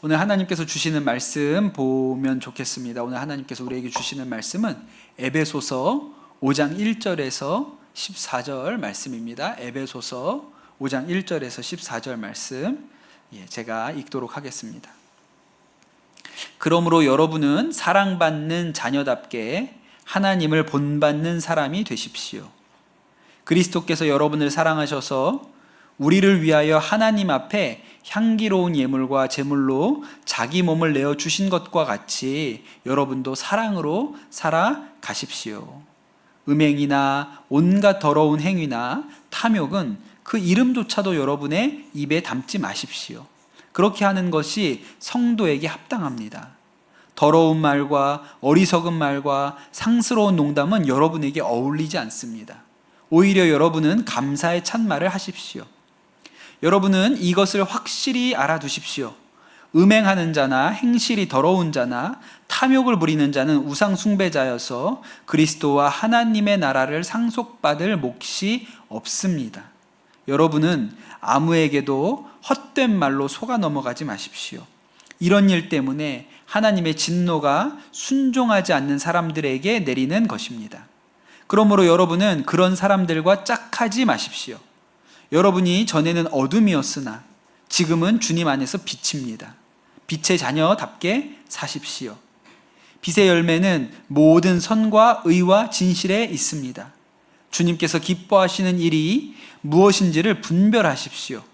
오늘 하나님께서 주시는 말씀 보면 좋겠습니다. 오늘 하나님께서 우리에게 주시는 말씀은 에베소서 5장 1절에서 14절 말씀입니다. 에베소서 5장 1절에서 14절 말씀 제가 읽도록 하겠습니다. 그러므로 여러분은 사랑받는 자녀답게 하나님을 본받는 사람이 되십시오. 그리스도께서 여러분을 사랑하셔서 우리를 위하여 하나님 앞에 향기로운 예물과 제물로 자기 몸을 내어 주신 것과 같이 여러분도 사랑으로 살아가십시오. 음행이나 온갖 더러운 행위나 탐욕은 그 이름조차도 여러분의 입에 담지 마십시오. 그렇게 하는 것이 성도에게 합당합니다. 더러운 말과 어리석은 말과 상스러운 농담은 여러분에게 어울리지 않습니다. 오히려 여러분은 감사의 찬말을 하십시오. 여러분은 이것을 확실히 알아두십시오. 음행하는 자나 행실이 더러운 자나 탐욕을 부리는 자는 우상 숭배자여서 그리스도와 하나님의 나라를 상속받을 몫이 없습니다. 여러분은 아무에게도 헛된 말로 속아 넘어가지 마십시오. 이런 일 때문에 하나님의 진노가 순종하지 않는 사람들에게 내리는 것입니다. 그러므로 여러분은 그런 사람들과 짝하지 마십시오. 여러분이 전에는 어둠이었으나 지금은 주님 안에서 빛입니다. 빛의 자녀답게 사십시오. 빛의 열매는 모든 선과 의와 진실에 있습니다. 주님께서 기뻐하시는 일이 무엇인지를 분별하십시오.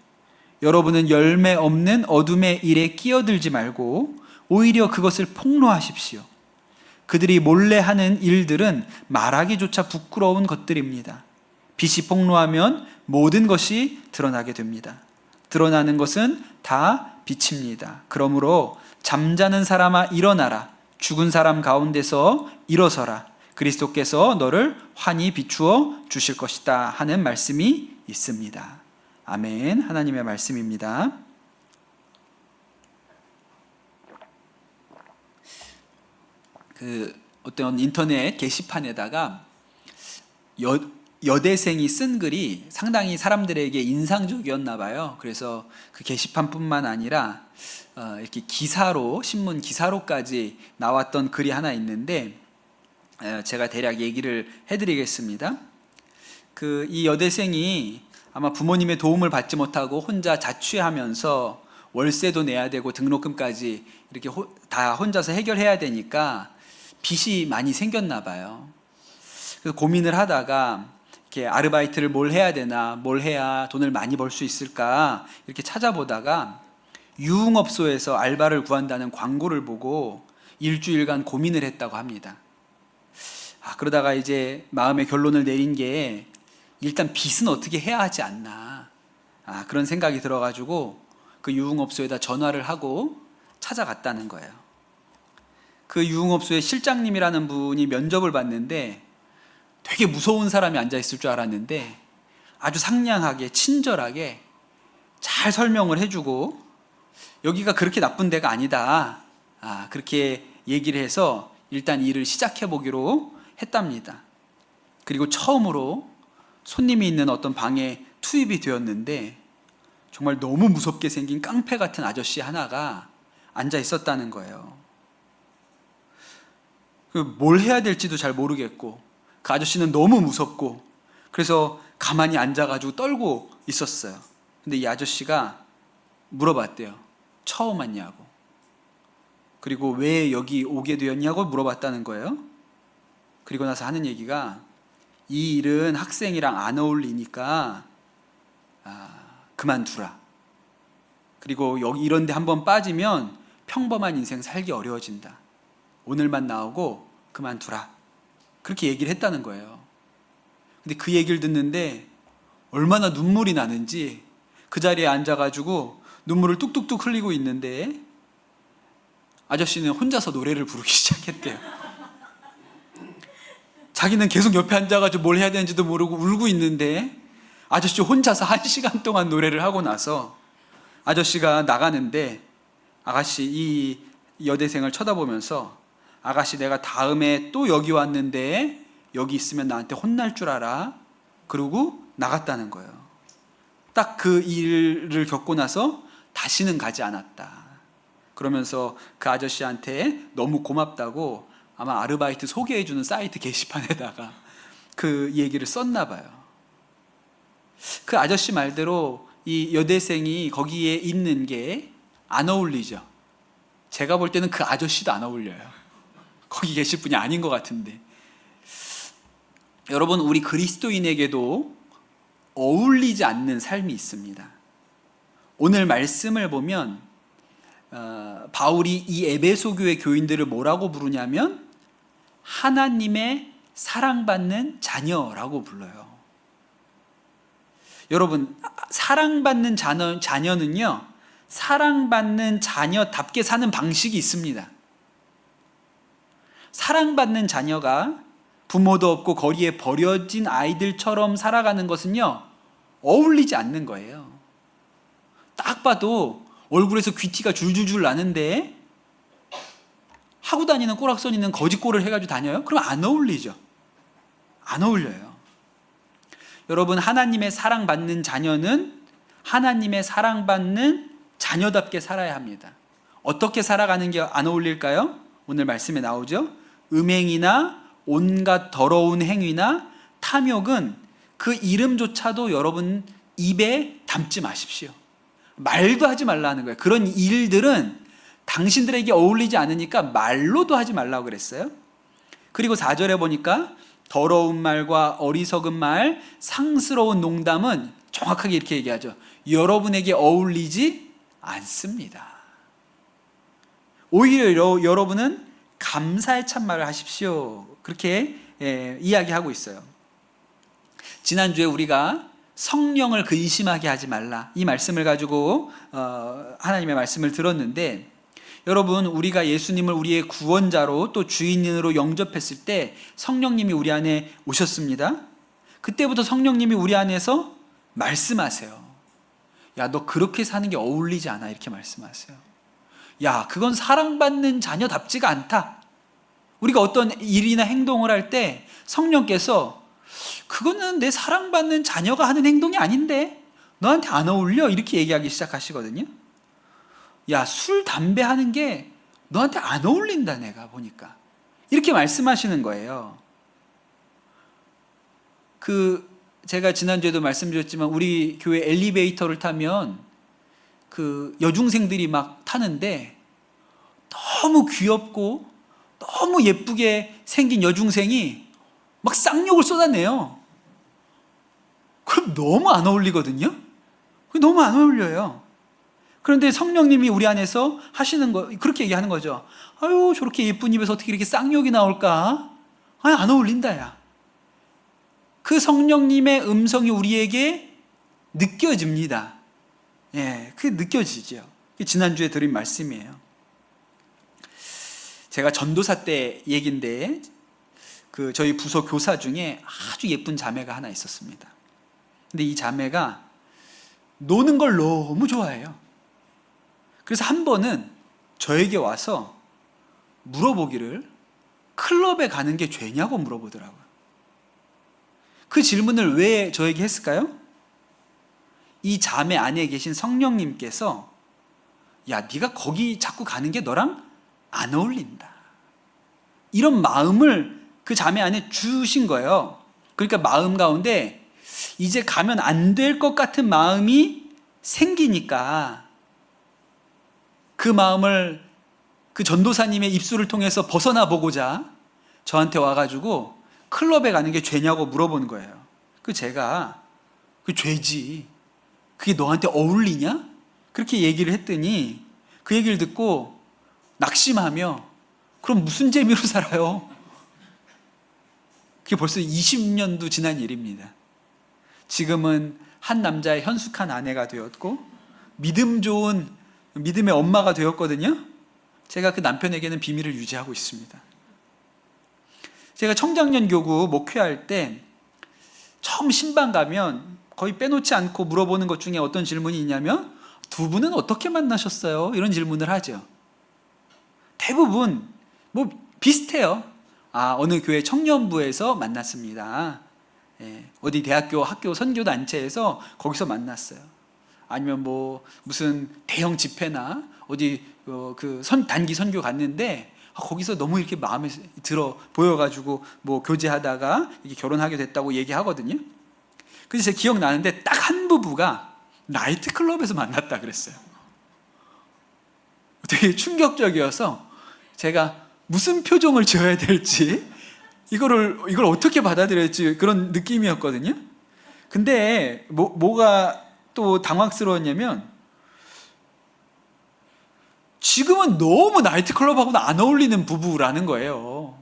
여러분은 열매 없는 어둠의 일에 끼어들지 말고 오히려 그것을 폭로하십시오. 그들이 몰래 하는 일들은 말하기조차 부끄러운 것들입니다. 빛이 폭로하면 모든 것이 드러나게 됩니다. 드러나는 것은 다 빛입니다. 그러므로 잠자는 사람아 일어나라. 죽은 사람 가운데서 일어서라. 그리스도께서 너를 환히 비추어 주실 것이다 하는 말씀이 있습니다. 아멘. 하나님의 말씀입니다. 어떤 인터넷 게시판에다가 여대생이 쓴 글이 상당히 사람들에게 인상적이었나 봐요. 그래서 그 게시판뿐만 아니라 이렇게 기사로, 신문 기사로까지 나왔던 글이 하나 있는데 제가 대략 얘기를 해드리겠습니다. 이 여대생이 아마 부모님의 도움을 받지 못하고 혼자 자취하면서 월세도 내야 되고 등록금까지 이렇게 다 혼자서 해결해야 되니까 빚이 많이 생겼나 봐요. 그래서 고민을 하다가 이렇게 아르바이트를 뭘 해야 되나, 뭘 해야 돈을 많이 벌 수 있을까 이렇게 찾아보다가 유흥업소에서 알바를 구한다는 광고를 보고 일주일간 고민을 했다고 합니다. 그러다가 이제 마음의 결론을 내린 게 일단 빚은 어떻게 해야 하지 않나, 그런 생각이 들어가지고 그 유흥업소에다 전화를 하고 찾아갔다는 거예요. 그 유흥업소의 실장님이라는 분이 면접을 봤는데 되게 무서운 사람이 앉아있을 줄 알았는데 아주 상냥하게 친절하게 잘 설명을 해주고 여기가 그렇게 나쁜 데가 아니다, 그렇게 얘기를 해서 일단 일을 시작해보기로 했답니다. 그리고 처음으로 손님이 있는 어떤 방에 투입이 되었는데 정말 너무 무섭게 생긴 깡패 같은 아저씨 하나가 앉아 있었다는 거예요. 뭘 해야 될지도 잘 모르겠고 그 아저씨는 너무 무섭고 그래서 가만히 앉아가지고 떨고 있었어요. 근데 이 아저씨가 물어봤대요. 처음 왔냐고. 그리고 왜 여기 오게 되었냐고 물어봤다는 거예요. 그리고 나서 하는 얘기가 이 일은 학생이랑 안 어울리니까 그만두라. 그리고 여기 이런 데 한번 빠지면 평범한 인생 살기 어려워진다. 오늘만 나오고 그만두라. 그렇게 얘기를 했다는 거예요. 근데 그 얘기를 듣는데 얼마나 눈물이 나는지 그 자리에 앉아가지고 눈물을 뚝뚝뚝 흘리고 있는데 아저씨는 혼자서 노래를 부르기 시작했대요. 자기는 계속 옆에 앉아가지고 뭘 해야 되는지도 모르고 울고 있는데 아저씨 혼자서 1시간 동안 노래를 하고 나서 아저씨가 나가는데 아가씨, 이 여대생을 쳐다보면서 아가씨, 내가 다음에 또 여기 왔는데 여기 있으면 나한테 혼날 줄 알아. 그러고 나갔다는 거예요. 딱 그 일을 겪고 나서 다시는 가지 않았다. 그러면서 그 아저씨한테 너무 고맙다고 아마 아르바이트 소개해주는 사이트 게시판에다가 그 얘기를 썼나 봐요. 그 아저씨 말대로 이 여대생이 거기에 있는 게 안 어울리죠. 제가 볼 때는 그 아저씨도 안 어울려요. 거기 계실 분이 아닌 것 같은데. 여러분, 우리 그리스도인에게도 어울리지 않는 삶이 있습니다. 오늘 말씀을 보면 바울이 이 에베소 교회 교인들을 뭐라고 부르냐면 하나님의 사랑받는 자녀라고 불러요. 여러분, 사랑받는 자녀는요, 사랑받는 자녀답게 사는 방식이 있습니다. 사랑받는 자녀가 부모도 없고 거리에 버려진 아이들처럼 살아가는 것은요, 어울리지 않는 거예요. 딱 봐도 얼굴에서 귀티가 줄줄줄 나는데 하고 다니는 꼬락선 있는 거짓골을 해가지고 다녀요? 그럼 안 어울리죠. 안 어울려요. 여러분, 하나님의 사랑받는 자녀는 하나님의 사랑받는 자녀답게 살아야 합니다. 어떻게 살아가는 게 안 어울릴까요? 오늘 말씀에 나오죠. 음행이나 온갖 더러운 행위나 탐욕은 그 이름조차도 여러분 입에 담지 마십시오. 말도 하지 말라는 거예요. 그런 일들은 당신들에게 어울리지 않으니까 말로도 하지 말라고 그랬어요. 그리고 4절에 보니까 더러운 말과 어리석은 말, 상스러운 농담은 정확하게 이렇게 얘기하죠. 여러분에게 어울리지 않습니다. 오히려 여러분은 감사의 참말을 하십시오. 그렇게 이야기하고 있어요. 지난주에 우리가 성령을 근심하게 하지 말라, 이 말씀을 가지고 하나님의 말씀을 들었는데, 여러분, 우리가 예수님을 우리의 구원자로 또 주인으로 영접했을 때 성령님이 우리 안에 오셨습니다. 그때부터 성령님이 우리 안에서 말씀하세요. 야, 너 그렇게 사는 게 어울리지 않아, 이렇게 말씀하세요. 야, 그건 사랑받는 자녀답지가 않다. 우리가 어떤 일이나 행동을 할 때 성령께서 그거는 내 사랑받는 자녀가 하는 행동이 아닌데 너한테 안 어울려, 이렇게 얘기하기 시작하시거든요. 야, 술, 담배 하는 게 너한테 안 어울린다, 내가 보니까. 이렇게 말씀하시는 거예요. 제가 지난주에도 말씀드렸지만 우리 교회 엘리베이터를 타면 그 여중생들이 막 타는데 너무 귀엽고 너무 예쁘게 생긴 여중생이 막 쌍욕을 쏟아내요. 그럼 너무 안 어울리거든요. 너무 안 어울려요. 그런데 성령님이 우리 안에서 하시는 거, 그렇게 얘기하는 거죠. 아유, 저렇게 예쁜 입에서 어떻게 이렇게 쌍욕이 나올까? 아니, 안 어울린다, 야. 그 성령님의 음성이 우리에게 느껴집니다. 예, 그게 느껴지죠. 지난주에 드린 말씀이에요. 제가 전도사 때 얘기인데, 저희 부서 교사 중에 아주 예쁜 자매가 하나 있었습니다. 근데 이 자매가 노는 걸 너무 좋아해요. 그래서 한 번은 저에게 와서 물어보기를, 클럽에 가는 게 죄냐고 물어보더라고요. 그 질문을 왜 저에게 했을까요? 이 자매 안에 계신 성령님께서 야, 네가 거기 자꾸 가는 게 너랑 안 어울린다, 이런 마음을 그 자매 안에 주신 거예요. 그러니까 마음 가운데 이제 가면 안 될 것 같은 마음이 생기니까 그 마음을 그 전도사님의 입술을 통해서 벗어나 보고자 저한테 와가지고 클럽에 가는 게 죄냐고 물어보는 거예요. 제가 그 죄지, 그게 너한테 어울리냐? 그렇게 얘기를 했더니 그 얘기를 듣고 낙심하며 그럼 무슨 재미로 살아요? 그게 벌써 20년도 지난 일입니다. 지금은 한 남자의 현숙한 아내가 되었고 믿음 좋은 믿음의 엄마가 되었거든요. 제가 그 남편에게는 비밀을 유지하고 있습니다. 제가 청장년 교구 목회할 때 처음 신방 가면 거의 빼놓지 않고 물어보는 것 중에 어떤 질문이 있냐면, 두 분은 어떻게 만나셨어요? 이런 질문을 하죠. 대부분 뭐 비슷해요. 어느 교회 청년부에서 만났습니다. 어디 대학교 학교 선교단체에서 거기서 만났어요. 아니면 뭐 무슨 대형 집회나 어디 단기 선교 갔는데 거기서 너무 이렇게 마음에 들어 보여가지고 뭐 교제하다가 이렇게 결혼하게 됐다고 얘기하거든요. 그래서 제가 기억나는데 딱 한 부부가 나이트클럽에서 만났다 그랬어요. 되게 충격적이어서 제가 무슨 표정을 지어야 될지 이걸 어떻게 받아들여야 할지 그런 느낌이었거든요. 근데 뭐가 또 당황스러웠냐면 지금은 너무 나이트클럽하고는 안 어울리는 부부라는 거예요.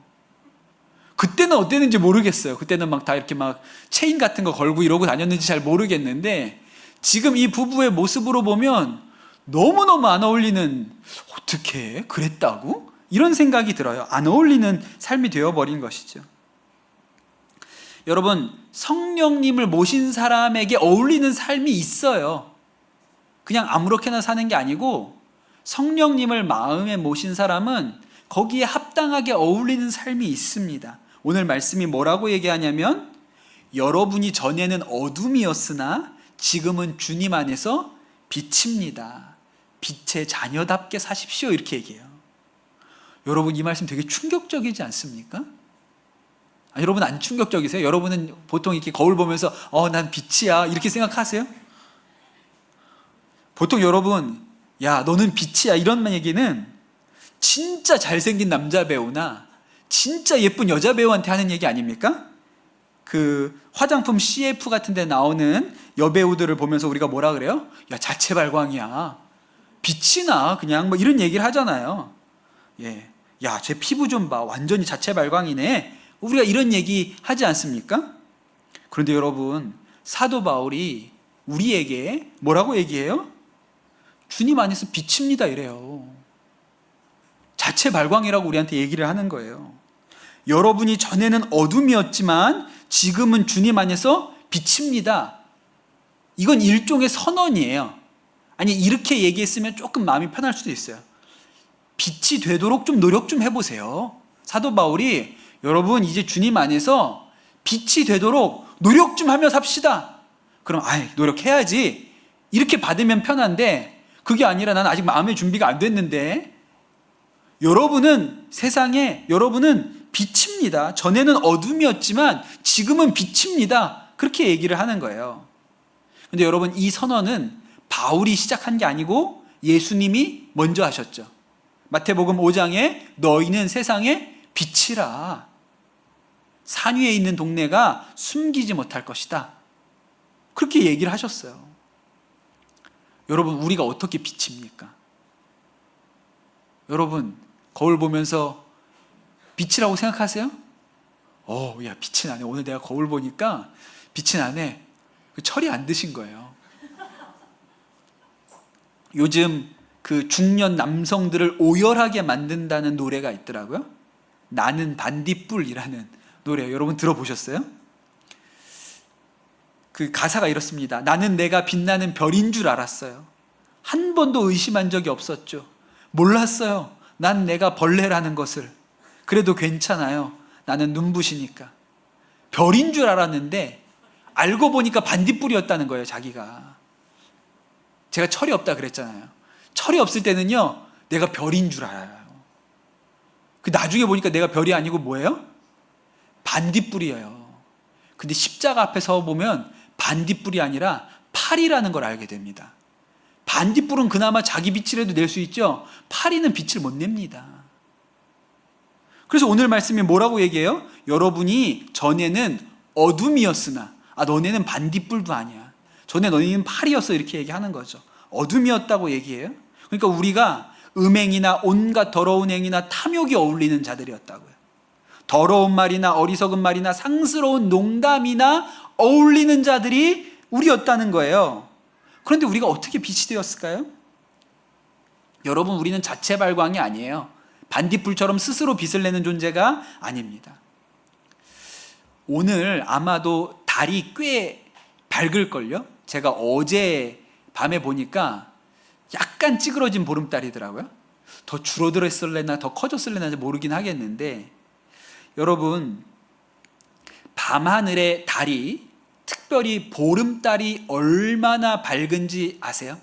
그때는 어땠는지 모르겠어요. 그때는 막 다 이렇게 막 체인 같은 거 걸고 이러고 다녔는지 잘 모르겠는데 지금 이 부부의 모습으로 보면 너무너무 안 어울리는, 어떻게 그랬다고? 이런 생각이 들어요. 안 어울리는 삶이 되어버린 것이죠. 여러분, 성령님을 모신 사람에게 어울리는 삶이 있어요. 그냥 아무렇게나 사는 게 아니고 성령님을 마음에 모신 사람은 거기에 합당하게 어울리는 삶이 있습니다. 오늘 말씀이 뭐라고 얘기하냐면 여러분이 전에는 어둠이었으나 지금은 주님 안에서 빛입니다. 빛의 자녀답게 사십시오. 이렇게 얘기해요. 여러분, 이 말씀 되게 충격적이지 않습니까? 여러분 안 충격적이세요? 여러분은 보통 이렇게 거울 보면서 난 빛이야 이렇게 생각하세요? 보통 여러분, 야 너는 빛이야 이런 얘기는 진짜 잘생긴 남자 배우나 진짜 예쁜 여자 배우한테 하는 얘기 아닙니까? 그 화장품 CF 같은 데 나오는 여배우들을 보면서 우리가 뭐라 그래요? 야 자체 발광이야, 빛이 나, 그냥 뭐 이런 얘기를 하잖아요. 예, 야 제 피부 좀 봐, 완전히 자체 발광이네, 우리가 이런 얘기 하지 않습니까? 그런데 여러분, 사도 바울이 우리에게 뭐라고 얘기해요? 주님 안에서 빛입니다 이래요. 자체 발광이라고 우리한테 얘기를 하는 거예요. 여러분이 전에는 어둠이었지만 지금은 주님 안에서 빛입니다. 이건 일종의 선언이에요. 아니, 이렇게 얘기했으면 조금 마음이 편할 수도 있어요. 빛이 되도록 좀 노력 좀 해보세요. 사도 바울이 여러분 이제 주님 안에서 빛이 되도록 노력 좀 하며 삽시다. 그럼 노력해야지 이렇게 받으면 편한데, 그게 아니라 난 아직 마음의 준비가 안 됐는데, 여러분은 세상에, 여러분은 빛입니다. 전에는 어둠이었지만 지금은 빛입니다. 그렇게 얘기를 하는 거예요. 근데 여러분, 이 선언은 바울이 시작한 게 아니고 예수님이 먼저 하셨죠. 마태복음 5장에 너희는 세상의 빛이라, 산 위에 있는 동네가 숨기지 못할 것이다, 그렇게 얘기를 하셨어요. 여러분, 우리가 어떻게 빛입니까? 여러분, 거울 보면서 빛이라고 생각하세요? 야 빛이 나네, 오늘 내가 거울 보니까 빛이 나네. 철이 안 드신 거예요. 요즘 그 중년 남성들을 오열하게 만든다는 노래가 있더라고요. 나는 반딧불이라는 노래, 여러분 들어보셨어요? 그 가사가 이렇습니다. 나는 내가 빛나는 별인 줄 알았어요. 한 번도 의심한 적이 없었죠. 몰랐어요. 난 내가 벌레라는 것을. 그래도 괜찮아요. 나는 눈부시니까. 별인 줄 알았는데 알고 보니까 반딧불이었다는 거예요, 자기가. 제가 철이 없다 그랬잖아요. 철이 없을 때는요, 내가 별인 줄 알아요. 그 나중에 보니까 내가 별이 아니고 뭐예요? 반딧불이에요. 근데 십자가 앞에 서 보면 반딧불이 아니라 팔이라는 걸 알게 됩니다. 반딧불은 그나마 자기 빛이라도 낼 수 있죠. 파리는 빛을 못 냅니다. 그래서 오늘 말씀이 뭐라고 얘기해요? 여러분이 전에는 어둠이었으나, 너네는 반딧불도 아니야, 전에 너희는 파리였어, 이렇게 얘기하는 거죠. 어둠이었다고 얘기해요. 그러니까 우리가 음행이나 온갖 더러운 행위나 탐욕이 어울리는 자들이었다고요. 더러운 말이나 어리석은 말이나 상스러운 농담이나 어울리는 자들이 우리였다는 거예요. 그런데 우리가 어떻게 빛이 되었을까요? 여러분, 우리는 자체 발광이 아니에요. 반딧불처럼 스스로 빛을 내는 존재가 아닙니다. 오늘 아마도 달이 꽤 밝을걸요? 제가 어제 밤에 보니까 약간 찌그러진 보름달이더라고요. 더 줄어들었을래나 더 커졌을래나 모르긴 하겠는데, 여러분, 밤하늘의 달이, 특별히 보름달이 얼마나 밝은지 아세요?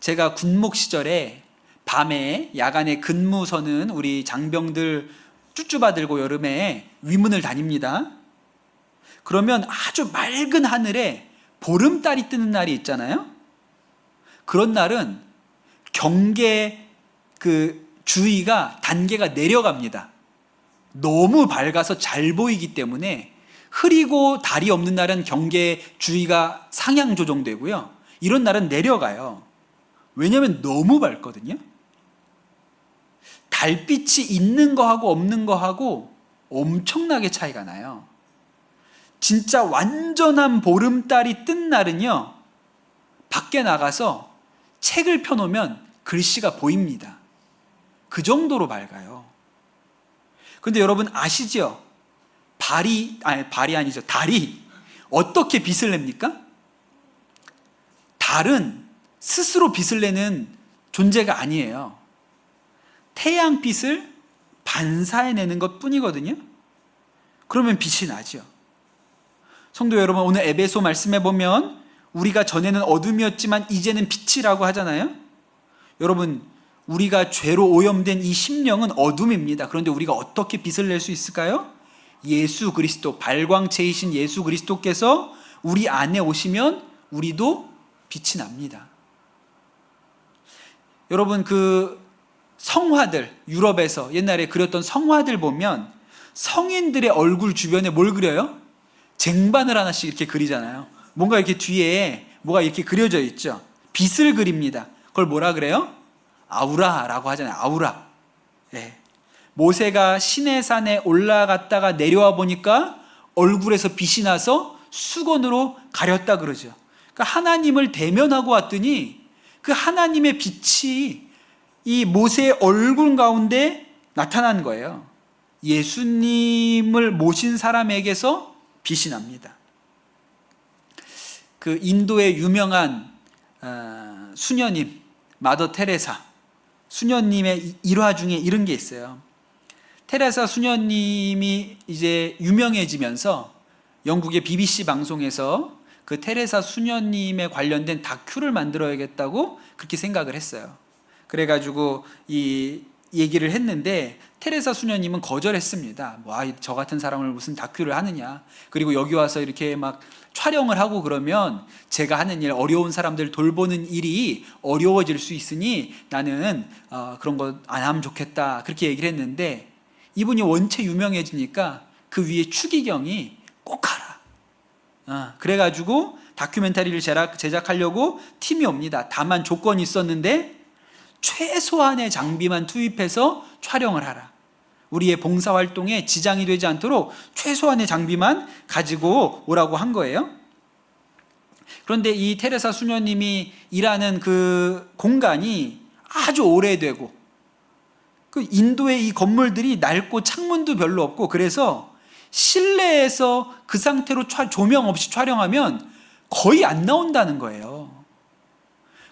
제가 군목 시절에 밤에 야간에 근무서는 우리 장병들 쭈쭈바 들고 여름에 위문을 다닙니다. 그러면 아주 맑은 하늘에 보름달이 뜨는 날이 있잖아요. 그런 날은 경계 주위가 단계가 내려갑니다. 너무 밝아서 잘 보이기 때문에 흐리고 달이 없는 날은 경계 주위가 상향 조정되고요. 이런 날은 내려가요. 왜냐하면 너무 밝거든요. 달빛이 있는 거하고 없는 거하고 엄청나게 차이가 나요. 진짜 완전한 보름달이 뜬 날은요, 밖에 나가서 책을 펴놓으면 글씨가 보입니다. 그 정도로 밝아요. 그런데 여러분 아시죠? 달이 어떻게 빛을 냅니까? 달은 스스로 빛을 내는 존재가 아니에요. 태양빛을 반사해내는 것 뿐이거든요. 그러면 빛이 나죠. 성도 여러분, 오늘 에베소 말씀에 보면 우리가 전에는 어둠이었지만 이제는 빛이라고 하잖아요. 여러분, 우리가 죄로 오염된 이 심령은 어둠입니다. 그런데 우리가 어떻게 빛을 낼 수 있을까요? 예수 그리스도, 발광체이신 예수 그리스도께서 우리 안에 오시면 우리도 빛이 납니다. 여러분, 성화들, 유럽에서 옛날에 그렸던 성화들 보면 성인들의 얼굴 주변에 뭘 그려요? 쟁반을 하나씩 이렇게 그리잖아요. 뭔가 이렇게 뒤에 뭐가 이렇게 그려져 있죠. 빛을 그립니다. 그걸 뭐라 그래요? 아우라라고 하잖아요. 아우라. 네. 모세가 시내산에 올라갔다가 내려와 보니까 얼굴에서 빛이 나서 수건으로 가렸다 그러죠. 그러니까 하나님을 대면하고 왔더니 그 하나님의 빛이 이 모세의 얼굴 가운데 나타난 거예요. 예수님을 모신 사람에게서 빛이 납니다. 그 인도의 유명한 수녀님 마더 테레사 수녀님의 일화 중에 이런 게 있어요. 테레사 수녀님이 이제 유명해지면서 영국의 BBC 방송에서 그 테레사 수녀님에 관련된 다큐를 만들어야겠다고 그렇게 생각을 했어요. 그래가지고 이 얘기를 했는데 테레사 수녀님은 거절했습니다. 저 같은 사람을 무슨 다큐를 하느냐. 그리고 여기 와서 이렇게 막 촬영을 하고 그러면 제가 하는 일, 어려운 사람들 돌보는 일이 어려워질 수 있으니 나는 그런 거 안 하면 좋겠다. 그렇게 얘기를 했는데 이분이 원체 유명해지니까 그 위에 추기경이 꼭 하라. 그래가지고 다큐멘터리를 제작하려고 팀이 옵니다. 다만 조건이 있었는데 최소한의 장비만 투입해서 촬영을 하라. 우리의 봉사활동에 지장이 되지 않도록 최소한의 장비만 가지고 오라고 한 거예요. 그런데 이 테레사 수녀님이 일하는 그 공간이 아주 오래되고 그 인도의 이 건물들이 낡고 창문도 별로 없고 그래서 실내에서 그 상태로 조명 없이 촬영하면 거의 안 나온다는 거예요.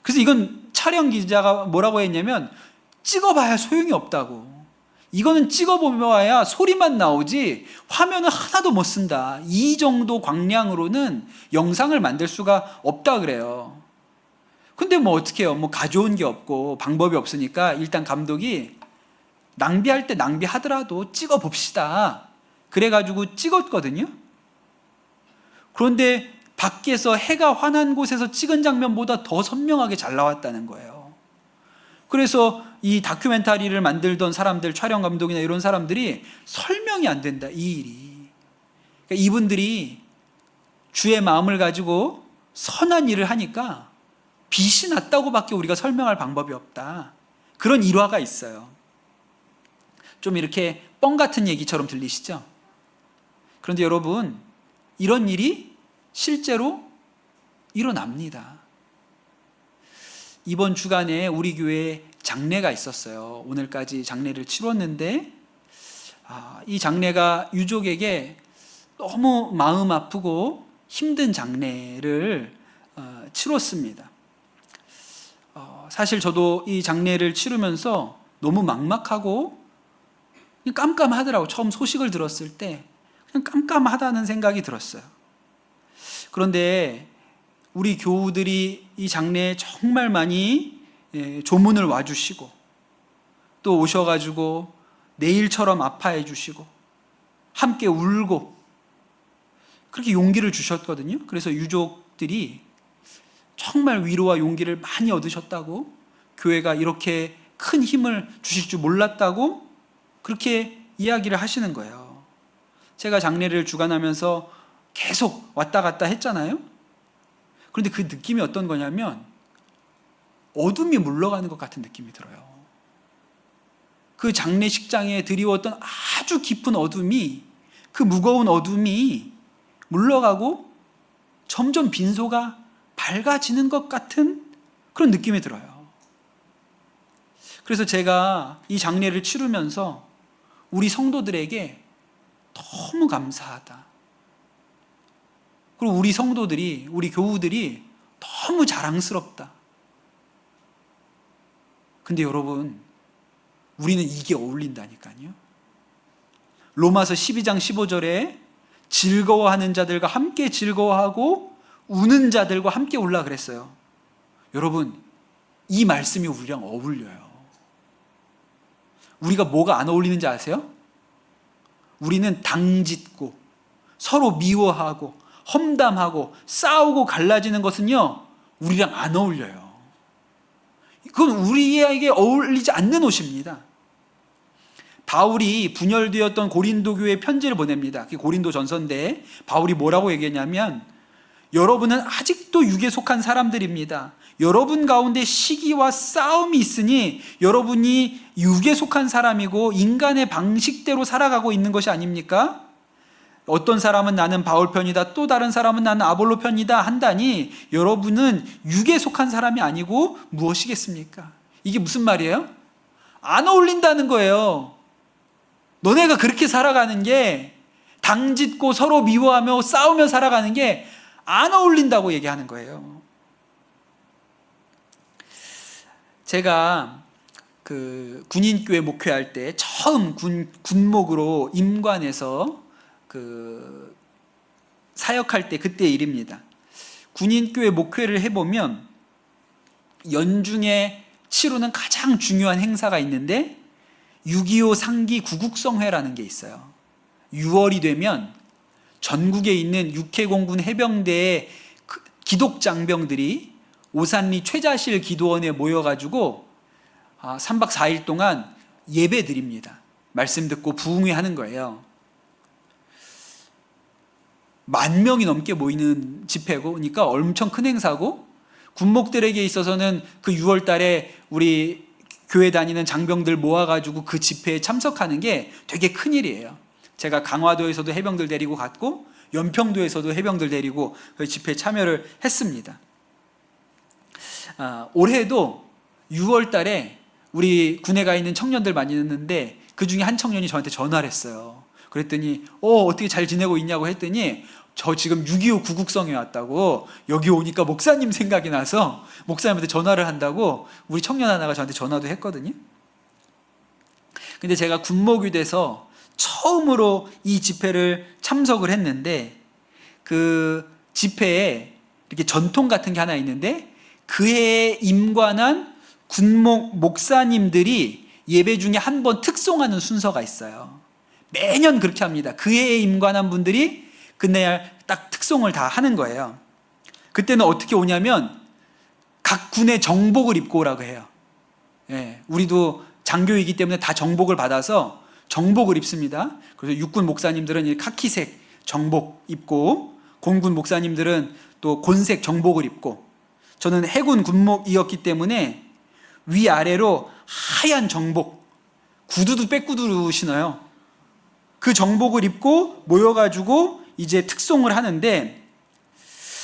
그래서 이건 촬영 기자가 뭐라고 했냐면 찍어봐야 소용이 없다고. 이거는 찍어보아야 소리만 나오지 화면을 하나도 못 쓴다. 이 정도 광량으로는 영상을 만들 수가 없다 그래요. 근데 뭐 어떻게 해요? 뭐 가져온 게 없고 방법이 없으니까 일단 감독이 낭비할 때 낭비하더라도 찍어봅시다. 그래가지고 찍었거든요. 그런데 밖에서 해가 환한 곳에서 찍은 장면보다 더 선명하게 잘 나왔다는 거예요. 그래서 이 다큐멘터리를 만들던 사람들, 촬영 감독이나 이런 사람들이 설명이 안 된다, 이 일이. 그러니까 이분들이 주의 마음을 가지고 선한 일을 하니까 빛이 났다고밖에 우리가 설명할 방법이 없다. 그런 일화가 있어요. 좀 이렇게 뻥 같은 얘기처럼 들리시죠? 그런데 여러분, 이런 일이 실제로 일어납니다. 이번 주간에 우리 교회에 장례가 있었어요. 오늘까지 장례를 치렀는데 이 장례가 유족에게 너무 마음 아프고 힘든 장례를 치렀습니다. 사실 저도 이 장례를 치르면서 너무 막막하고 깜깜하더라고요. 처음 소식을 들었을 때 그냥 깜깜하다는 생각이 들었어요. 그런데 우리 교우들이 이 장례에 정말 많이 조문을 와주시고 또 오셔가지고 내일처럼 아파해 주시고 함께 울고 그렇게 용기를 주셨거든요. 그래서 유족들이 정말 위로와 용기를 많이 얻으셨다고, 교회가 이렇게 큰 힘을 주실 줄 몰랐다고 그렇게 이야기를 하시는 거예요. 제가 장례를 주관하면서 계속 왔다 갔다 했잖아요. 그런데 그 느낌이 어떤 거냐면 어둠이 물러가는 것 같은 느낌이 들어요. 그 장례식장에 드리웠던 아주 깊은 어둠이, 그 무거운 어둠이 물러가고 점점 빈소가 밝아지는 것 같은 그런 느낌이 들어요. 그래서 제가 이 장례를 치르면서 우리 성도들에게 너무 감사하다. 그리고 우리 성도들이, 우리 교우들이 너무 자랑스럽다. 근데 여러분, 우리는 이게 어울린다니까요. 로마서 12장 15절에 즐거워하는 자들과 함께 즐거워하고 우는 자들과 함께 울라 그랬어요. 여러분, 이 말씀이 우리랑 어울려요. 우리가 뭐가 안 어울리는지 아세요? 우리는 당짓고 서로 미워하고 험담하고 싸우고 갈라지는 것은요, 우리랑 안 어울려요. 그건 우리에게 어울리지 않는 옷입니다. 바울이 분열되었던 고린도 교회에 편지를 보냅니다. 고린도 전서인데 바울이 뭐라고 얘기했냐면, 여러분은 아직도 육에 속한 사람들입니다. 여러분 가운데 시기와 싸움이 있으니 여러분이 육에 속한 사람이고 인간의 방식대로 살아가고 있는 것이 아닙니까? 어떤 사람은 나는 바울 편이다, 또 다른 사람은 나는 아볼로 편이다 한다니 여러분은 육에 속한 사람이 아니고 무엇이겠습니까? 이게 무슨 말이에요? 안 어울린다는 거예요. 너네가 그렇게 살아가는 게, 당짓고 서로 미워하며 싸우며 살아가는 게 안 어울린다고 얘기하는 거예요. 제가 그 군인교회 목회할 때 처음 군목으로 임관에서 그 사역할 때 그때 일입니다. 군인교회 목회를 해보면 연중에 치르는 가장 중요한 행사가 있는데 6.25 상기 구국성회라는 게 있어요. 6월이 되면 전국에 있는 육해공군 해병대의 기독장병들이 오산리 최자실 기도원에 모여가지고 3박 4일 동안 예배 드립니다. 말씀 듣고 부흥회 하는 거예요. 10,000명이 넘게 모이는 집회고, 그러니까 엄청 큰 행사고, 군목들에게 있어서는 그 6월 달에 우리 교회 다니는 장병들 모아가지고 그 집회에 참석하는 게 되게 큰일이에요. 제가 강화도에서도 해병들 데리고 갔고 연평도에서도 해병들 데리고 그 집회에 참여를 했습니다. 올해도 6월 달에 우리 군에 가 있는 청년들 많이 있는데 그 중에 한 청년이 저한테 전화를 했어요. 그랬더니 어떻게 잘 지내고 있냐고 했더니 저 지금 6.25 구국성에 왔다고, 여기 오니까 목사님 생각이 나서 목사님한테 전화를 한다고 우리 청년 하나가 저한테 전화도 했거든요. 근데 제가 군목이 돼서 처음으로 이 집회를 참석을 했는데, 그 집회에 이렇게 전통 같은 게 하나 있는데, 그해에 임관한 군목 목사님들이 예배 중에 한 번 특송하는 순서가 있어요. 매년 그렇게 합니다. 그해에 임관한 분들이 그날 딱 특송을 다 하는 거예요. 그때는 어떻게 오냐면 각 군의 정복을 입고 오라고 해요. 우리도 장교이기 때문에 다 정복을 받아서 정복을 입습니다. 그래서 육군 목사님들은 카키색 정복 입고, 공군 목사님들은 또 곤색 정복을 입고, 저는 해군 군목이었기 때문에 위아래로 하얀 정복, 구두도 백구두로 신어요. 그 정복을 입고 모여가지고 이제 특송을 하는데,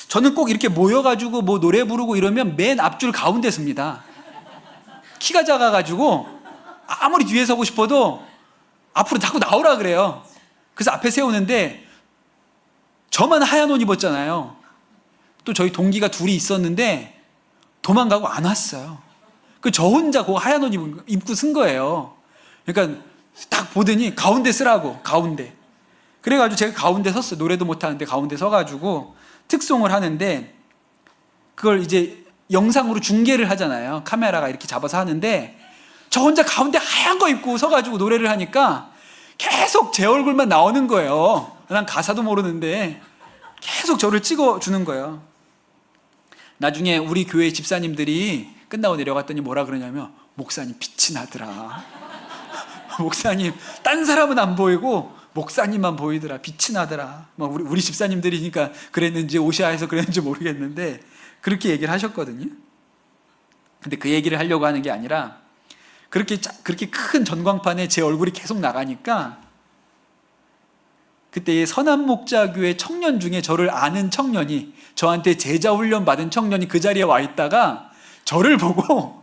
저는 꼭 이렇게 모여가지고 뭐 노래 부르고 이러면 맨 앞줄 가운데 섭니다. 키가 작아가지고 아무리 뒤에 서고 싶어도 앞으로 자꾸 나오라 그래요. 그래서 앞에 세우는데 저만 하얀 옷 입었잖아요. 또 저희 동기가 둘이 있었는데 도망가고 안 왔어요. 그 저 혼자 그 하얀 옷 입고 쓴 거예요. 그러니까 딱 보더니 가운데 쓰라고, 가운데. 그래가지고 제가 가운데 섰어요. 노래도 못하는데 가운데 서가지고 특송을 하는데, 그걸 이제 영상으로 중계를 하잖아요. 카메라가 이렇게 잡아서 하는데 저 혼자 가운데 하얀 거 입고 서가지고 노래를 하니까 계속 제 얼굴만 나오는 거예요. 난 가사도 모르는데 계속 저를 찍어주는 거예요. 나중에 우리 교회 집사님들이 끝나고 내려갔더니 뭐라 그러냐면, 목사님 빛이 나더라. 목사님 딴 사람은 안 보이고 목사님만 보이더라. 빛이 나더라. 우리 집사님들이니까 그랬는지 오시아에서 그랬는지 모르겠는데 그렇게 얘기를 하셨거든요. 근데 그 얘기를 하려고 하는 게 아니라 그렇게 큰 전광판에 제 얼굴이 계속 나가니까 그때 선한목자교회 청년 중에 저를 아는 청년이, 저한테 제자 훈련 받은 청년이 그 자리에 와 있다가 저를 보고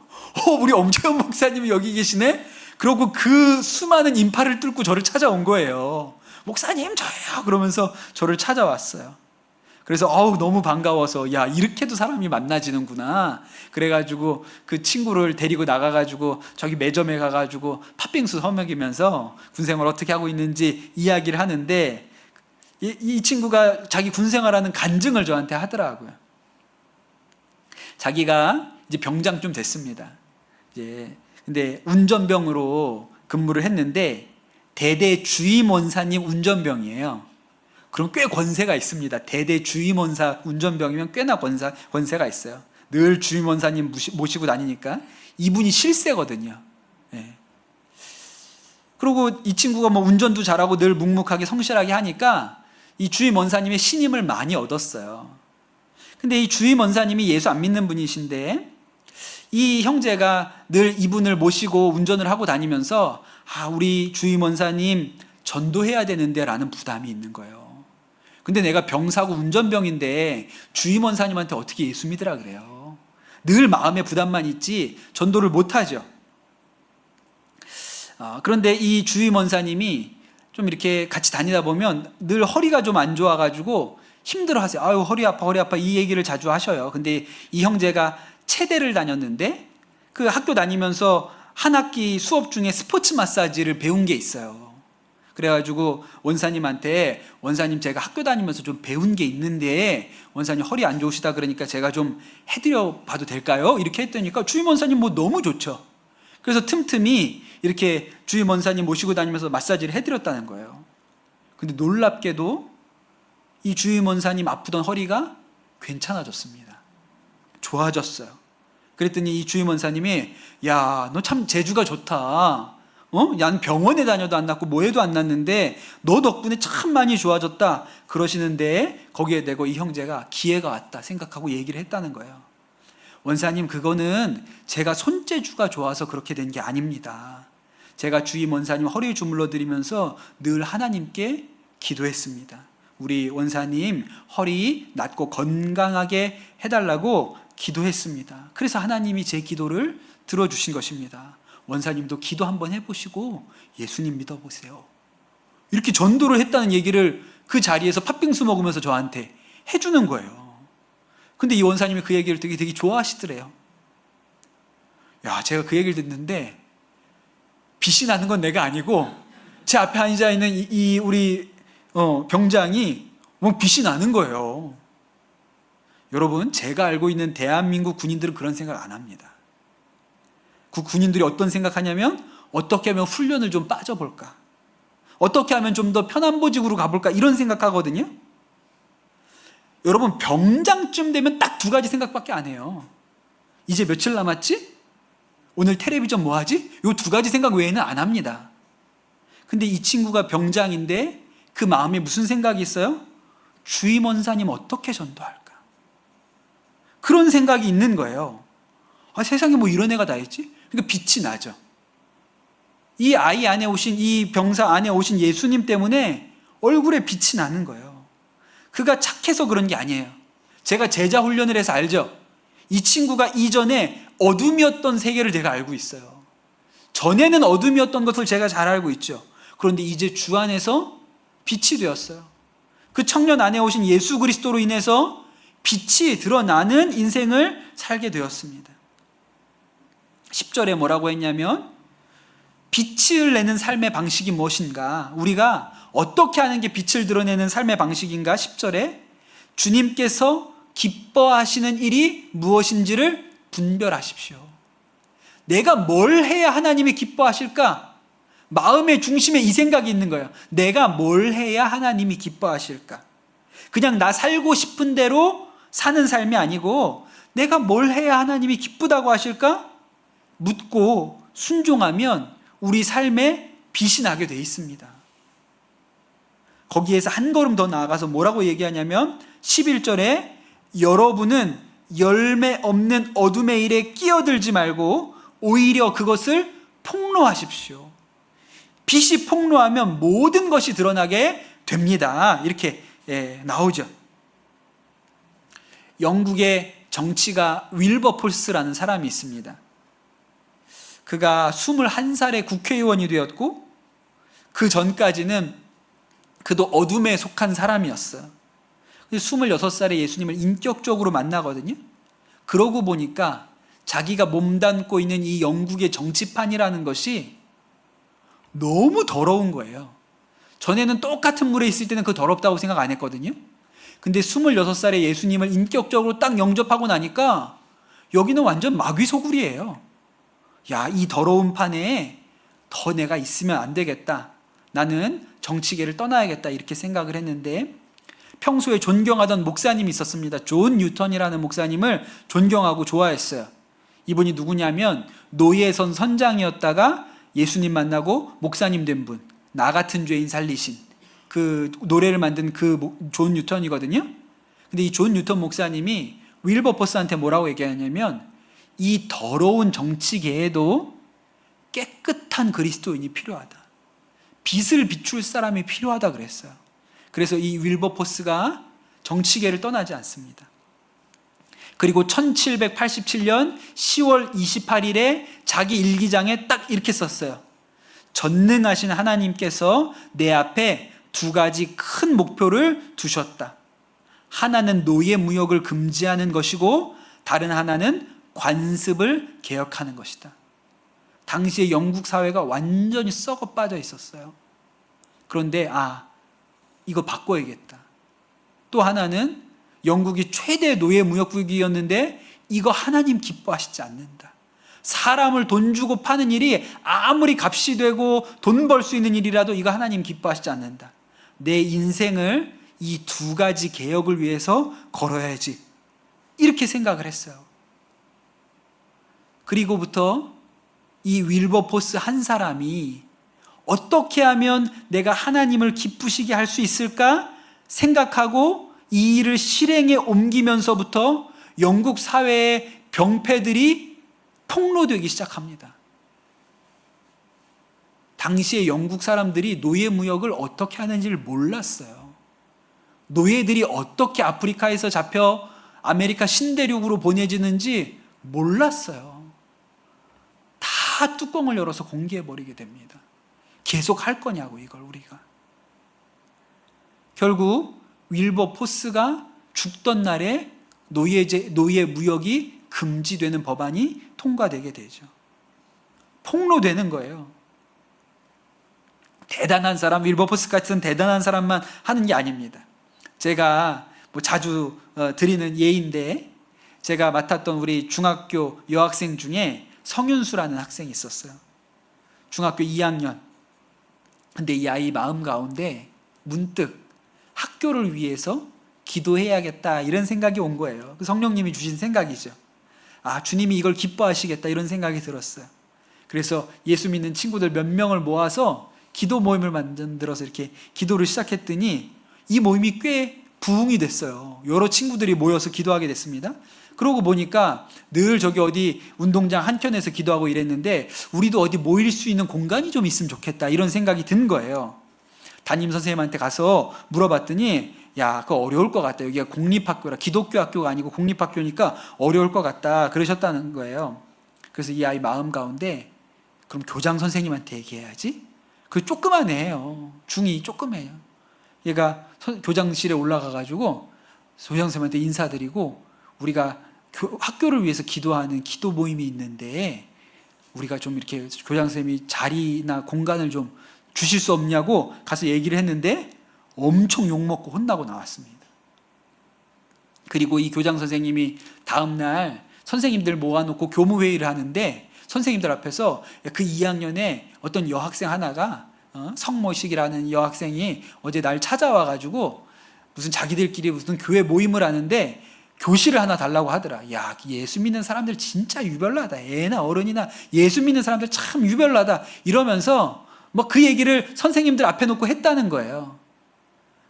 우리 엄재원 목사님이 여기 계시네? 그러고 그 수많은 인파를 뚫고 저를 찾아온 거예요. 목사님 저예요. 그러면서 저를 찾아왔어요. 그래서 너무 반가워서, 야, 이렇게도 사람이 만나지는구나. 그래가지고 그 친구를 데리고 나가가지고 저기 매점에 가가지고 팥빙수 허먹이면서 군생활 어떻게 하고 있는지 이야기를 하는데, 이 친구가 자기 군생활하는 간증을 저한테 하더라고요. 자기가 이제 병장 좀 됐습니다. 근데 운전병으로 근무를 했는데 대대 주임원사님 운전병이에요. 그럼 꽤 권세가 있습니다. 대대 주임원사 운전병이면 꽤나 권세가 있어요. 늘 주임원사님 모시고 다니니까 이분이 실세거든요. 그리고 이 친구가 운전도 잘하고 늘 묵묵하게 성실하게 하니까 이 주임원사님의 신임을 많이 얻었어요. 근데 이 주임원사님이 예수 안 믿는 분이신데 이 형제가 늘 이분을 모시고 운전을 하고 다니면서 우리 주임원사님 전도해야 되는데 라는 부담이 있는 거예요. 근데 내가 병사고 운전병인데 주임원사님한테 어떻게 예수 믿으라 그래요. 늘 마음에 부담만 있지 전도를 못하죠. 그런데 이 주임원사님이 좀 이렇게 같이 다니다 보면 늘 허리가 좀 안 좋아가지고 힘들어 하세요. 허리 아파 이 얘기를 자주 하셔요. 근데 이 형제가 체대를 다녔는데 그 학교 다니면서 한 학기 수업 중에 스포츠 마사지를 배운 게 있어요. 그래가지고 원사님한테, 원사님 제가 학교 다니면서 좀 배운 게 있는데 원사님 허리 안 좋으시다 그러니까 제가 좀 해드려 봐도 될까요? 이렇게 했더니까 주임원사님 너무 좋죠. 그래서 틈틈이 이렇게 주임원사님 모시고 다니면서 마사지를 해드렸다는 거예요. 근데 놀랍게도 이 주임원사님 아프던 허리가 괜찮아졌습니다. 좋아졌어요. 그랬더니 이 주임원사님이, 야, 너 참 재주가 좋다. 난 병원에 다녀도 안 낫고 뭐해도 안 낫는데 너 덕분에 참 많이 좋아졌다 그러시는데, 거기에 대고 이 형제가 기회가 왔다 생각하고 얘기를 했다는 거예요. 원사님, 그거는 제가 손재주가 좋아서 그렇게 된 게 아닙니다. 제가 주임 원사님 허리 주물러 드리면서 늘 하나님께 기도했습니다. 우리 원사님 허리 낫고 건강하게 해달라고 기도했습니다. 그래서 하나님이 제 기도를 들어주신 것입니다. 원사님도 기도 한번 해보시고 예수님 믿어보세요. 이렇게 전도를 했다는 얘기를 그 자리에서 팥빙수 먹으면서 저한테 해주는 거예요. 근데 이 원사님이 그 얘기를 되게 좋아하시더래요. 야, 제가 그 얘기를 듣는데 빛이 나는 건 내가 아니고 제 앞에 앉아 있는 이 우리 병장이 빛이 나는 거예요. 여러분, 제가 알고 있는 대한민국 군인들은 그런 생각 안 합니다. 그 군인들이 어떤 생각하냐면, 어떻게 하면 훈련을 좀 빠져볼까, 어떻게 하면 좀 더 편한 보직으로 가볼까, 이런 생각하거든요. 여러분, 병장쯤 되면 딱 두 가지 생각밖에 안 해요. 이제 며칠 남았지? 오늘 텔레비전 뭐 하지? 이 두 가지 생각 외에는 안 합니다. 근데 이 친구가 병장인데 그 마음에 무슨 생각이 있어요? 주임 원사님 어떻게 전도할까? 그런 생각이 있는 거예요. 세상에 뭐 이런 애가 다 있지? 그러니까 빛이 나죠. 이 아이 안에 오신, 이 병사 안에 오신 예수님 때문에 얼굴에 빛이 나는 거예요. 그가 착해서 그런 게 아니에요. 제가 제자 훈련을 해서 알죠. 이 친구가 이전에 어둠이었던 세계를 제가 알고 있어요. 전에는 어둠이었던 것을 제가 잘 알고 있죠. 그런데 이제 주 안에서 빛이 되었어요. 그 청년 안에 오신 예수 그리스도로 인해서 빛이 드러나는 인생을 살게 되었습니다. 10절에 뭐라고 했냐면, 빛을 내는 삶의 방식이 무엇인가, 우리가 어떻게 하는 게 빛을 드러내는 삶의 방식인가. 10절에 주님께서 기뻐하시는 일이 무엇인지를 분별하십시오. 내가 뭘 해야 하나님이 기뻐하실까? 마음의 중심에 이 생각이 있는 거예요. 내가 뭘 해야 하나님이 기뻐하실까? 그냥 나 살고 싶은 대로 사는 삶이 아니고 내가 뭘 해야 하나님이 기쁘다고 하실까? 묻고 순종하면 우리 삶에 빛이 나게 돼 있습니다. 거기에서 한 걸음 더 나아가서 뭐라고 얘기하냐면 11절에 여러분은 열매 없는 어둠의 일에 끼어들지 말고 오히려 그것을 폭로하십시오. 빛이 폭로하면 모든 것이 드러나게 됩니다. 이렇게 나오죠. 영국의 정치가 윌버포스라는 사람이 있습니다. 그가 21살에 국회의원이 되었고 그 전까지는 그도 어둠에 속한 사람이었어요. 26살에 예수님을 인격적으로 만나거든요. 그러고 보니까 자기가 몸담고 있는 이 영국의 정치판이라는 것이 너무 더러운 거예요. 전에는 똑같은 물에 있을 때는 그 더럽다고 생각 안 했거든요. 근데 26살에 예수님을 인격적으로 딱 영접하고 나니까 여기는 완전 마귀소굴이에요. 야, 이 더러운 판에 더 내가 있으면 안 되겠다. 나는 정치계를 떠나야겠다. 이렇게 생각을 했는데 평소에 존경하던 목사님이 있었습니다. 존 뉴턴이라는 목사님을 존경하고 좋아했어요. 이분이 누구냐면 노예선 선장이었다가 예수님 만나고 목사님 된 분, 나 같은 죄인 살리신 그 노래를 만든 그 존 뉴턴이거든요. 근데 이 존 뉴턴 목사님이 윌버포스한테 뭐라고 얘기하냐면 이 더러운 정치계에도 깨끗한 그리스도인이 필요하다. 빛을 비출 사람이 필요하다 그랬어요. 그래서 이 윌버포스가 정치계를 떠나지 않습니다. 그리고 1787년 10월 28일에 자기 일기장에 딱 이렇게 썼어요. 전능하신 하나님께서 내 앞에 두 가지 큰 목표를 두셨다. 하나는 노예 무역을 금지하는 것이고 다른 하나는 관습을 개혁하는 것이다. 당시에 영국 사회가 완전히 썩어 빠져 있었어요. 그런데 이거 바꿔야겠다. 또 하나는 영국이 최대 노예 무역국이었는데 이거 하나님 기뻐하시지 않는다. 사람을 돈 주고 파는 일이 아무리 값이 되고 돈 벌 수 있는 일이라도 이거 하나님 기뻐하시지 않는다. 내 인생을 이 두 가지 개혁을 위해서 걸어야지. 이렇게 생각을 했어요. 그리고부터 이 윌버포스 한 사람이 어떻게 하면 내가 하나님을 기쁘시게 할 수 있을까 생각하고 이 일을 실행에 옮기면서부터 영국 사회의 병폐들이 폭로되기 시작합니다. 당시에 영국 사람들이 노예 무역을 어떻게 하는지를 몰랐어요. 노예들이 어떻게 아프리카에서 잡혀 아메리카 신대륙으로 보내지는지 몰랐어요. 다 뚜껑을 열어서 공개해버리게 됩니다. 계속 할 거냐고 이걸 우리가. 결국 윌버포스가 죽던 날에 노예 무역이 금지되는 법안이 통과되게 되죠. 폭로되는 거예요. 대단한 사람, 윌버포스 같은 대단한 사람만 하는 게 아닙니다. 제가 자주 드리는 예인데 제가 맡았던 우리 중학교 여학생 중에 성윤수라는 학생이 있었어요. 중학교 2학년. 근데 이 아이 마음 가운데 문득 학교를 위해서 기도해야겠다 이런 생각이 온 거예요. 그 성령님이 주신 생각이죠. 주님이 이걸 기뻐하시겠다 이런 생각이 들었어요. 그래서 예수 믿는 친구들 몇 명을 모아서 기도 모임을 만들어서 이렇게 기도를 시작했더니 이 모임이 꽤 부흥이 됐어요. 여러 친구들이 모여서 기도하게 됐습니다. 그러고 보니까 늘 저기 어디 운동장 한켠에서 기도하고 이랬는데 우리도 어디 모일 수 있는 공간이 좀 있으면 좋겠다 이런 생각이 든 거예요. 담임 선생님한테 가서 물어봤더니 야, 그거 어려울 것 같다. 여기가 공립학교라 기독교 학교가 아니고 공립학교니까 어려울 것 같다 그러셨다는 거예요. 그래서 이 아이 마음 가운데 그럼 교장 선생님한테 얘기해야지. 그 조그만 애예요. 중2 조그매요. 얘가 교장실에 올라가가지고 교장 선생님한테 인사드리고 우리가 학교를 위해서 기도하는 기도 모임이 있는데 우리가 좀 이렇게 교장 선생님이 자리나 공간을 좀 주실 수 없냐고 가서 얘기를 했는데 엄청 욕먹고 혼나고 나왔습니다. 그리고 이 교장 선생님이 다음날 선생님들 모아놓고 교무회의를 하는데 선생님들 앞에서 그 2학년에 어떤 여학생 하나가 성모식이라는 여학생이 어제 날 찾아와가지고 무슨 자기들끼리 무슨 교회 모임을 하는데 교실을 하나 달라고 하더라. 야, 예수 믿는 사람들 진짜 유별나다. 애나 어른이나 예수 믿는 사람들 참 유별나다. 이러면서 뭐 그 얘기를 선생님들 앞에 놓고 했다는 거예요.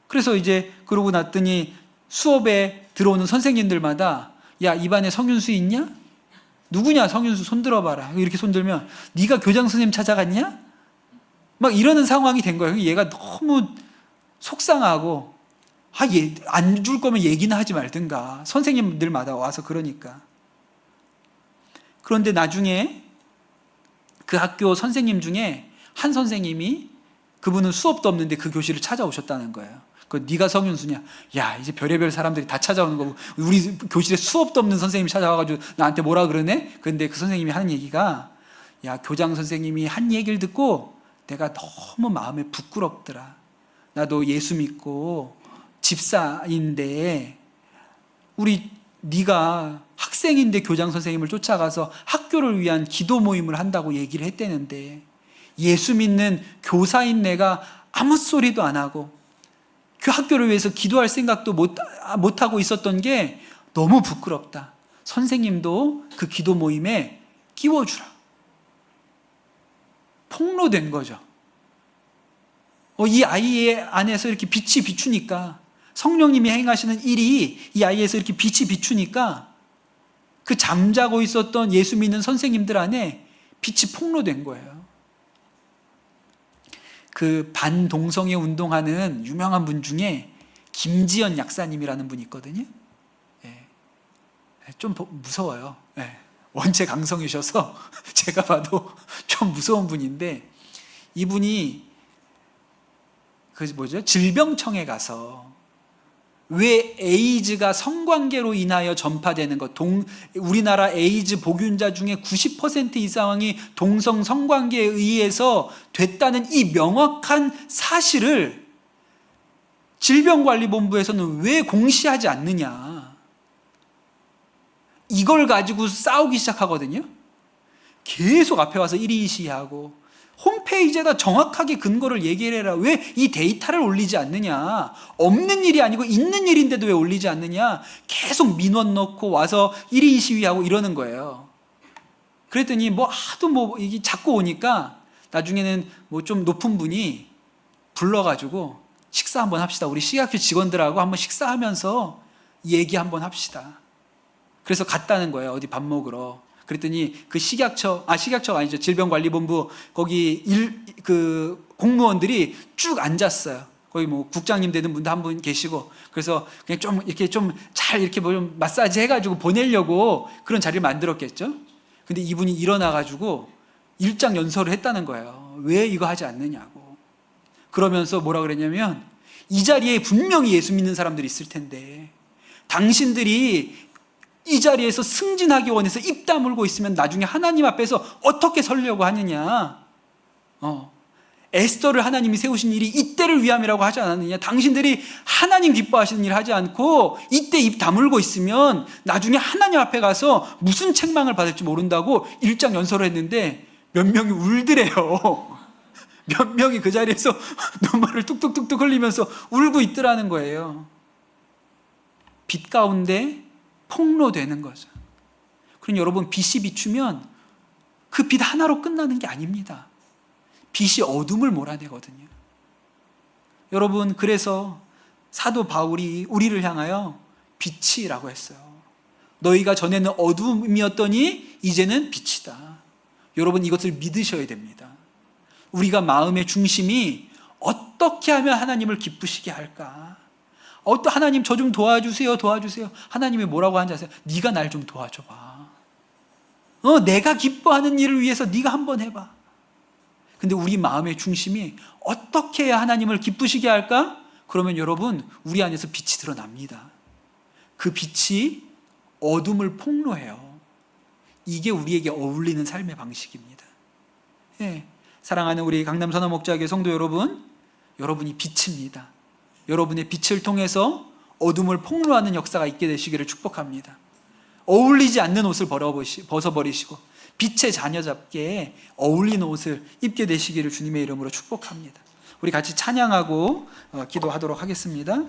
그래서 이제 그러고 났더니 수업에 들어오는 선생님들마다 야, 입안에 성윤수 있냐? 누구냐? 성윤수 손 들어봐라. 이렇게 손 들면 네가 교장 선생님 찾아갔냐? 막 이러는 상황이 된 거예요. 얘가 너무 속상하고 얘 안 줄 거면 얘기나 하지 말든가. 선생님들마다 와서 그러니까. 그런데 나중에 그 학교 선생님 중에 한 선생님이 그분은 수업도 없는데 그 교실을 찾아오셨다는 거예요. 네가 성윤수냐? 야, 이제 별의별 사람들이 다 찾아오는 거고 우리 교실에 수업도 없는 선생님이 찾아와가지고 나한테 뭐라 그러네? 그런데 그 선생님이 하는 얘기가 야, 교장 선생님이 한 얘기를 듣고 내가 너무 마음에 부끄럽더라. 나도 예수 믿고 집사인데 네가 학생인데 교장 선생님을 쫓아가서 학교를 위한 기도 모임을 한다고 얘기를 했대는데 예수 믿는 교사인 내가 아무 소리도 안 하고 그 학교를 위해서 기도할 생각도 못하고 있었던 게 너무 부끄럽다. 선생님도 그 기도 모임에 끼워주라. 폭로된 거죠. 이 아이의 안에서 이렇게 빛이 비추니까 성령님이 행하시는 일이 이 아이에서 이렇게 빛이 비추니까 그 잠자고 있었던 예수 믿는 선생님들 안에 빛이 폭로된 거예요. 그 반동성애 운동하는 유명한 분 중에 김지연 약사님이라는 분이 있거든요. 좀 무서워요. 원체 강성이셔서 제가 봐도 좀 무서운 분인데 이분이 질병청에 가서 왜 에이즈가 성관계로 인하여 전파되는 것, 우리나라 에이즈 복균자 중에 90% 이상이 동성 성관계에 의해서 됐다는 이 명확한 사실을 질병관리본부에서는 왜 공시하지 않느냐. 이걸 가지고 싸우기 시작하거든요. 계속 앞에 와서 이리시하고 홈페이지에다 정확하게 근거를 얘기를 해라. 왜 이 데이터를 올리지 않느냐. 없는 일이 아니고 있는 일인데도 왜 올리지 않느냐. 계속 민원 넣고 와서 1인 시위하고 이러는 거예요. 그랬더니 하도 이게 자꾸 오니까 나중에는 좀 높은 분이 불러가지고 식사 한번 합시다. 우리 식약처 직원들하고 한번 식사하면서 얘기 한번 합시다. 그래서 갔다는 거예요. 어디 밥 먹으러. 그랬더니 그 식약처가 아니죠. 질병관리본부 거기 공무원들이 쭉 앉았어요. 거기 국장님 되는 분도 한 분 계시고 그래서 그냥 좀 이렇게 좀 잘 이렇게 좀 마사지 해가지고 보내려고 그런 자리를 만들었겠죠. 근데 이분이 일어나가지고 일장 연설을 했다는 거예요. 왜 이거 하지 않느냐고. 그러면서 뭐라 그랬냐면 이 자리에 분명히 예수 믿는 사람들이 있을 텐데 당신들이 이 자리에서 승진하기 원해서 입 다물고 있으면 나중에 하나님 앞에서 어떻게 서려고 하느냐. 에스더를 하나님이 세우신 일이 이때를 위함이라고 하지 않았느냐. 당신들이 하나님 기뻐하시는 일을 하지 않고 이때 입 다물고 있으면 나중에 하나님 앞에 가서 무슨 책망을 받을지 모른다고 일장 연설을 했는데 몇 명이 울더래요. 몇 명이 그 자리에서 눈물을 뚝뚝뚝뚝 흘리면서 울고 있더라는 거예요. 빛 가운데 폭로되는 거죠. 그럼 여러분 빛이 비추면 그 빛 하나로 끝나는 게 아닙니다. 빛이 어둠을 몰아내거든요. 여러분 그래서 사도 바울이 우리를 향하여 빛이라고 했어요. 너희가 전에는 어둠이었더니 이제는 빛이다. 여러분 이것을 믿으셔야 됩니다. 우리가 마음의 중심이 어떻게 하면 하나님을 기쁘시게 할까? 하나님 저 좀 도와주세요. 하나님이 뭐라고 하는지 아세요? 네가 날 좀 도와줘봐. 내가 기뻐하는 일을 위해서 네가 한번 해봐. 근데 우리 마음의 중심이 어떻게 해야 하나님을 기쁘시게 할까? 그러면 여러분 우리 안에서 빛이 드러납니다. 그 빛이 어둠을 폭로해요. 이게 우리에게 어울리는 삶의 방식입니다. 사랑하는 우리 강남 선화 목자교회 성도 여러분, 여러분이 빛입니다. 여러분의 빛을 통해서 어둠을 폭로하는 역사가 있게 되시기를 축복합니다. 어울리지 않는 옷을 벗어버리시고 빛의 자녀답게 어울리는 옷을 입게 되시기를 주님의 이름으로 축복합니다. 우리 같이 찬양하고 기도하도록 하겠습니다.